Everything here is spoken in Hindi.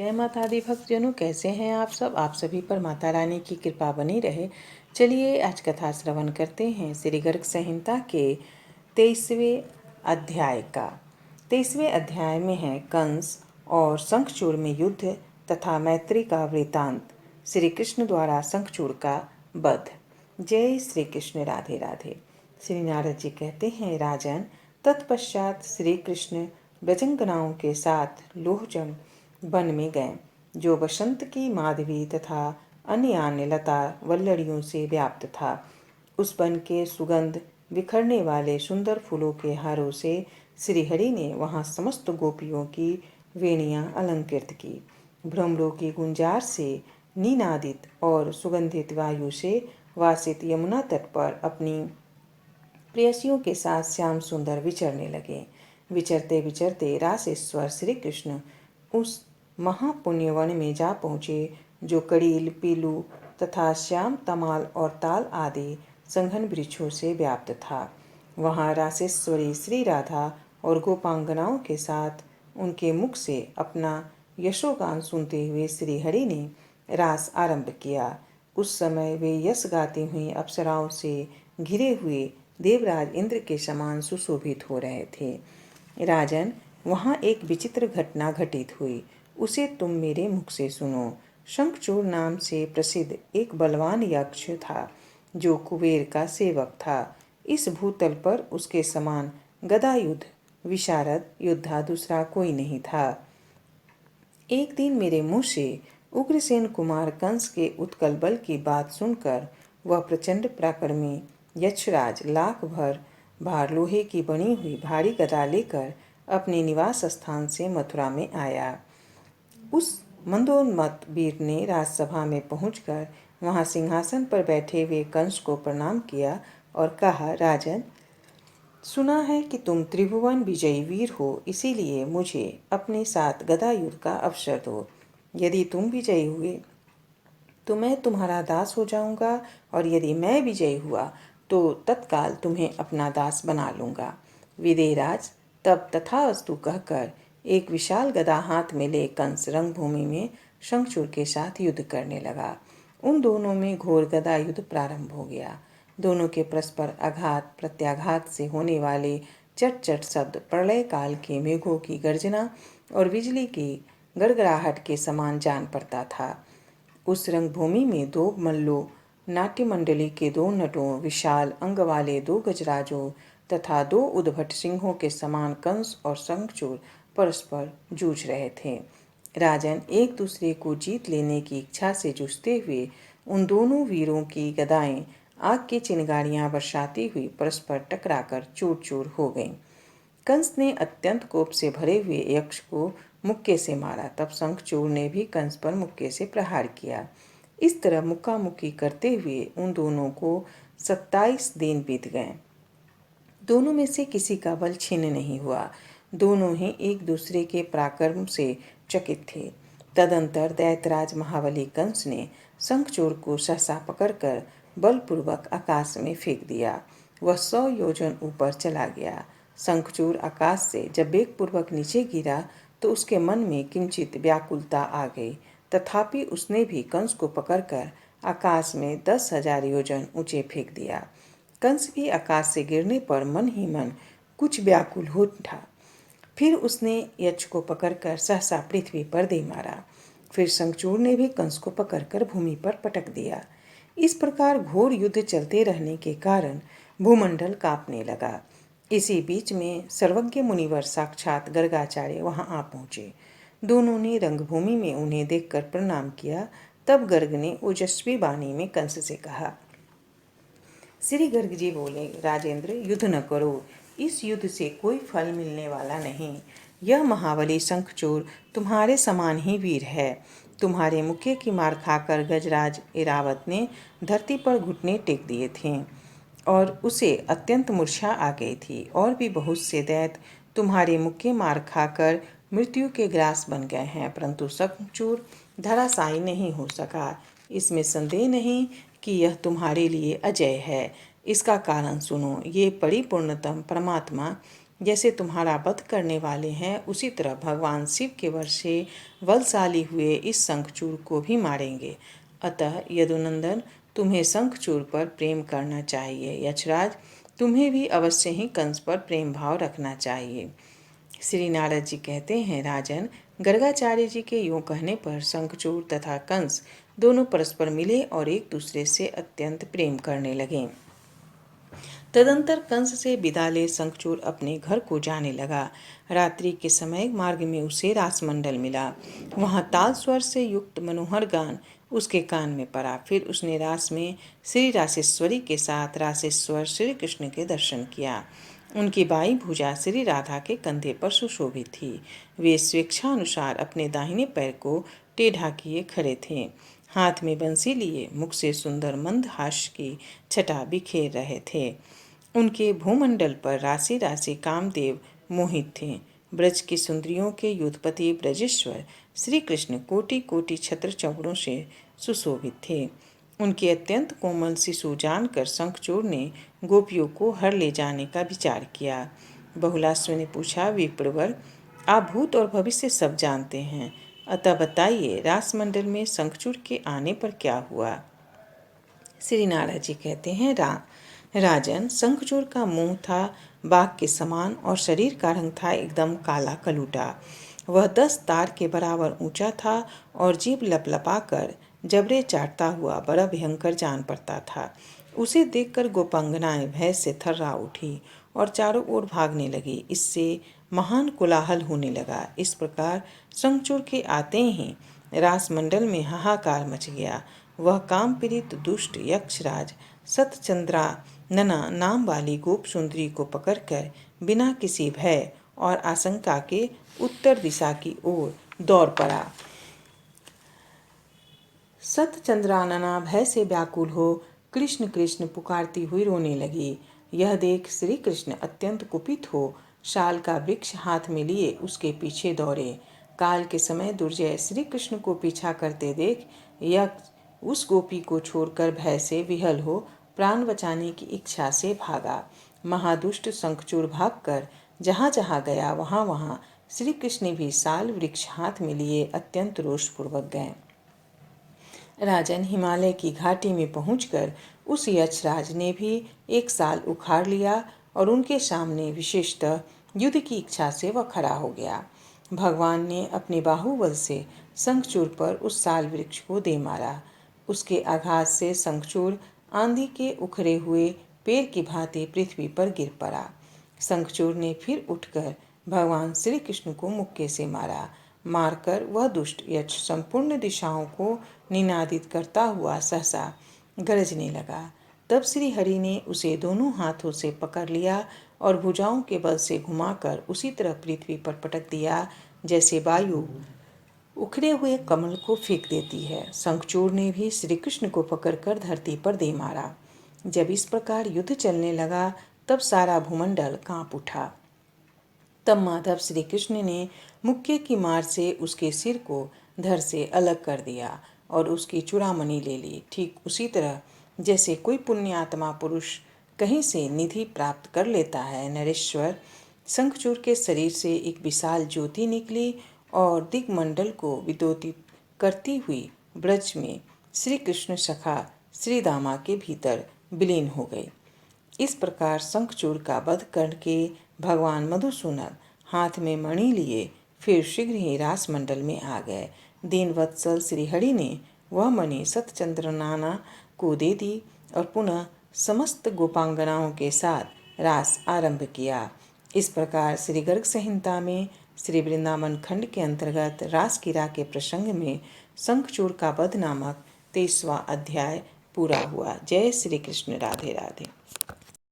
जय माता दी भक्तजनों, कैसे हैं आप सब। आप सभी पर माता रानी की कृपा बनी रहे। चलिए आज कथा श्रवण करते हैं श्री गर्ग संहिता के 23वें अध्याय का। 23वें अध्याय में है कंस और शंखचूड़ में युद्ध तथा मैत्री का वृतांत, श्री कृष्ण द्वारा शंखचूड़ का वध। जय श्री कृष्ण, राधे राधे। श्री नारद जी कहते हैं, राजन, तत्पश्चात श्री कृष्ण ब्रजंगनाओं के साथ लोहजन वन में गए, जो बसंत की माधवी तथा अन्य लता वल्लड़ियों से व्याप्त था। उस वन के सुगंध बिखरने वाले सुंदर फूलों के हारों से श्रीहरि ने वहाँ समस्त गोपियों की वेणियाँ अलंकृत की। भ्रमरों की गुंजार से नीनादित और सुगंधित वायु से वासित यमुना तट पर अपनी प्रेयसियों के साथ श्याम सुंदर विचरने लगे। विचरते विचरते रासेश्वर श्री कृष्ण उस महापुण्यवन में जा पहुँचे, जो कड़ील, पीलू तथा श्याम, तमाल और ताल आदि संघन वृक्षों से व्याप्त था। वहाँ रासेश्वरी श्री राधा और गोपांगनाओं के साथ उनके मुख से अपना यशोगान सुनते हुए श्री हरि ने रास आरंभ किया। उस समय वे यश गाती हुई अप्सराओं से घिरे हुए देवराज इंद्र के समान सुशोभित हो रहे थे। राजन, वहाँ एक विचित्र घटना घटित हुई, उसे तुम मेरे मुख से सुनो। शंखचूड़ नाम से प्रसिद्ध एक बलवान यक्ष था, जो कुबेर का सेवक था। इस भूतल पर उसके समान गदायुद्ध विशारद योद्धा दूसरा कोई नहीं था। एक दिन मेरे मुँह से उग्रसेन कुमार कंस के उत्कल बल की बात सुनकर वह प्रचंड पराक्रमी यक्षराज लाख भर भार लोहे की बनी हुई भारी गदा लेकर अपने निवास स्थान से मथुरा में आया। उस मंदोन्मत्त वीर ने राजसभा में पहुंचकर वहां सिंहासन पर बैठे हुए कंस को प्रणाम किया और कहा, राजन, सुना है कि तुम त्रिभुवन विजयी वीर हो, इसीलिए मुझे अपने साथ गदा युद्ध का अवसर दो। यदि तुम विजयी हुए तो मैं तुम्हारा दास हो जाऊंगा, और यदि मैं विजयी हुआ तो तत्काल तुम्हें अपना दास बना लूंगा। विदेहराज तब तथास्तु कहकर एक विशाल गदा हाथ में ले कंस रंगभूमि में शंखचूड़ के साथ युद्ध करने लगा। उन दोनों में घोर गदा युद्ध प्रारंभ हो गया। दोनों के परस्पर आघात प्रत्याघात से होने वाले चट चट शब्द प्रलय काल के मेघों की गर्जना और बिजली की गड़गड़ाहट के समान जान पड़ता था। उस रंगभूमि में दो मल्लों, नाट्य मंडली के दो नटों, विशाल अंग वाले दो गजराजों तथा दो उद्भट सिंहों के समान कंस और शंखचूड़ परस्पर जूझ रहे थे। राजन, एक दूसरे को जीत लेने की इच्छा से जूझते हुए उन दोनों वीरों की गदाएं आग की चिंगारियां बरसाती हुई परस्पर टकराकर चूर चूर हो गईं। कंस ने अत्यंत कोप से भरे हुए यक्ष को मुक्के से मारा। तब शंखचूड़ ने भी कंस पर मुक्के से प्रहार किया। इस तरह मुक्कामुक्की करते हुए उन दोनों को 27 दिन बीत गए। दोनों में से किसी का बल छीन नहीं हुआ। दोनों ही एक दूसरे के पराक्रम से चकित थे। तदंतर दैत्यराज महाबली कंस ने शंखचूड़ को सहसा पकड़कर बलपूर्वक आकाश में फेंक दिया। वह 100 योजन ऊपर चला गया। शंखचूड़ आकाश से जब वेगपूर्वक नीचे गिरा तो उसके मन में किंचित व्याकुलता आ गई। तथापि उसने भी कंस को पकड़कर आकाश में 10,000 योजन ऊंचे फेंक दिया। कंस भी आकाश से गिरने पर मन ही मन कुछ व्याकुल हो उठा। फिर उसने यक्ष को पकड़कर सहसा पृथ्वी पर दे मारा। फिर शंखचूड़ ने भी कंस को पकड़कर भूमि पर पटक दिया। इस प्रकार घोर युद्ध चलते रहने के कारण भूमंडल कांपने लगा। इसी बीच में सर्वज्ञ मुनिवर साक्षात गर्गाचार्य वहां आ पहुंचे। दोनों ने रंगभूमि में उन्हें देखकर प्रणाम किया। तब गर्ग ने ओजस्वी वाणी में कंस से कहा। श्री गर्ग जी बोले, राजेंद्र, युद्ध न करो। इस युद्ध से कोई फल मिलने वाला नहीं। यह महाबली शंखचूड़ तुम्हारे समान ही वीर है। तुम्हारे मुक्के की मार खाकर गजराज ऐरावत ने धरती पर घुटने टेक दिए थे और उसे अत्यंत मूर्छा आ गई थी। और भी बहुत से दैत्य तुम्हारे मुक्के मार खाकर मृत्यु के ग्रास बन गए हैं, परंतु शंखचूड़ धराशायी नहीं हो सका। इसमें संदेह नहीं कि यह तुम्हारे लिए अजय है। इसका कारण सुनो। ये परिपूर्णतम परमात्मा जैसे तुम्हारा वध करने वाले हैं, उसी तरह भगवान शिव के वश से बलशाली हुए इस शंखचूड़ को भी मारेंगे। अतः यदुनंदन, तुम्हें शंखचूड़ पर प्रेम करना चाहिए। यक्षराज, तुम्हें भी अवश्य ही कंस पर प्रेम भाव रखना चाहिए। श्री नारद जी कहते हैं, राजन, गर्गाचार्य जी के यूं कहने पर शंखचूड़ तथा कंस दोनों परस्पर मिले और एक दूसरे से अत्यंत प्रेम करने लगे। तदंतर कंस से विदा ले शंखचूड़ अपने घर को जाने लगा। रात्रि के समय मार्ग में उसे रासमंडल मिला। वहां ताल स्वर से युक्त मनोहर गान उसके कान में पड़ा। फिर उसने रास में श्री रासेश्वरी के साथ रासेश्वर श्री कृष्ण के दर्शन किया। उनकी बाई भुजा श्री राधा के कंधे पर सुशोभित थी। वे स्वेच्छानुसार अपने दाहिने पैर को टेढ़ा किए खड़े थे। हाथ में बंसी लिए मुख से सुंदर मंद हास्य की छटा बिखेर रहे थे। उनके भूमंडल पर राशि राशि कामदेव मोहित थे। ब्रज की सुंदरियों के युद्धपति ब्रजेश्वर श्री कृष्ण कोटि कोटि छत्र चौड़ों से सुशोभित थे। उनके अत्यंत कोमल शिशु जानकर शंखचूड़ ने गोपियों को हर ले जाने का विचार किया। बहुलाश्व ने पूछा, विप्रवर, आप भूत और भविष्य सब जानते हैं, अतः बताइए, रासमंडल में शंखचूड़ के आने पर क्या हुआ? श्री नारद जी कहते हैं, राजन, शंखचूड़ का मुंह था बाघ के समान और शरीर का रंग था एकदम काला कलूटा। वह 10 तार के बराबर ऊंचा था और जीभ लपलपाकर जबड़े चाटता हुआ बड़ा भयंकर जान पड़ता था। उसे देखकर गोपांगनाएं भय से थर्रा उठी और चारों ओर भागने लगी। इससे महान कोलाहल होने लगा। इस प्रकार शंखचूड़ के आते ही रासमंडल में हाहाकार मच गया। वह काम पीड़ित दुष्ट यक्षराज सतचंद्रानना नाम वाली गोप सुंदरी को पकड़कर बिना किसी भय और आशंका के उत्तर दिशा की ओर दौड़ पड़ा। सतचंद्रानना भय से व्याकुल हो कृष्ण कृष्ण पुकारती हुई रोने लगी। यह देख श्री कृष्ण अत्यंत कुपित हो शाल का वृक्ष हाथ में लिए उसके पीछे दौड़े। काल के समय दुर्जय श्री कृष्ण को पीछा करते देख यक्ष उस गोपी को छोड़कर भय से विहल हो प्राण बचाने की इच्छा से भागा। महादुष्ट शंखचूड़ भागकर जहाँ जहाँ गया वहाँ वहाँ श्री कृष्ण भी साल वृक्ष हाथ में लिए अत्यंत रोषपूर्वक गए। राजन, हिमालय की घाटी में पहुंचकर उस यक्षराज ने भी एक साल उखाड़ लिया और उनके सामने विशेषतः युद्ध की इच्छा से वह खड़ा हो गया। भगवान ने अपने बाहुबल से शंखचूड़ पर उस साल वृक्ष को दे मारा। उसके आघात से शंखचूड़ आंधी के उखड़े हुए पेड़ की भांति पृथ्वी पर गिर पड़ा। शंखचूड़ ने फिर उठकर भगवान श्री कृष्ण को मुक्के से मारा। मारकर वह दुष्ट यक्ष संपूर्ण दिशाओं को निनादित करता हुआ सहसा गरजने लगा। तब श्री हरि ने उसे दोनों हाथों से पकड़ लिया और भुजाओं के बल से घुमाकर उसी तरह पृथ्वी पर पटक दिया जैसे वायु उखड़े हुए कमल को फेंक देती है। शंखचूड़ ने भी श्री कृष्ण को पकड़कर धरती पर दे मारा। जब इस प्रकार युद्ध चलने लगा तब सारा भूमंडल कांप उठा। तब माधव श्री कृष्ण ने मुक्के की मार से उसके सिर को धड़ से अलग कर दिया और उसकी चूड़ामणि ले ली। ठीक उसी तरह जैसे कोई पुण्यात्मा पुरुष कहीं से निधि प्राप्त कर लेता है। नरेश्वर, शंखचूड़ के शरीर से एक विशाल ज्योति निकली और दिग्मंडल को विद्योतित करती हुई ब्रज में श्री कृष्ण सखा श्री दामा के भीतर विलीन हो गई। इस प्रकार शंखचूड़ का वध करके भगवान मधुसूदन हाथ में मणि लिए फिर शीघ्र ही रासमंडल में आ गए। दीनवत्सल श्रीहरि ने वह मणि सतचंद्रनाना को दे दी और पुनः समस्त गोपांगनाओं के साथ रास आरंभ किया। इस प्रकार श्री गर्ग संहिता में श्री वृंदावन खंड के अंतर्गत रास क्रीड़ा के प्रसंग में शंखचूड़ का वध नामक 23वां अध्याय पूरा हुआ। जय श्री कृष्ण। राधे राधे।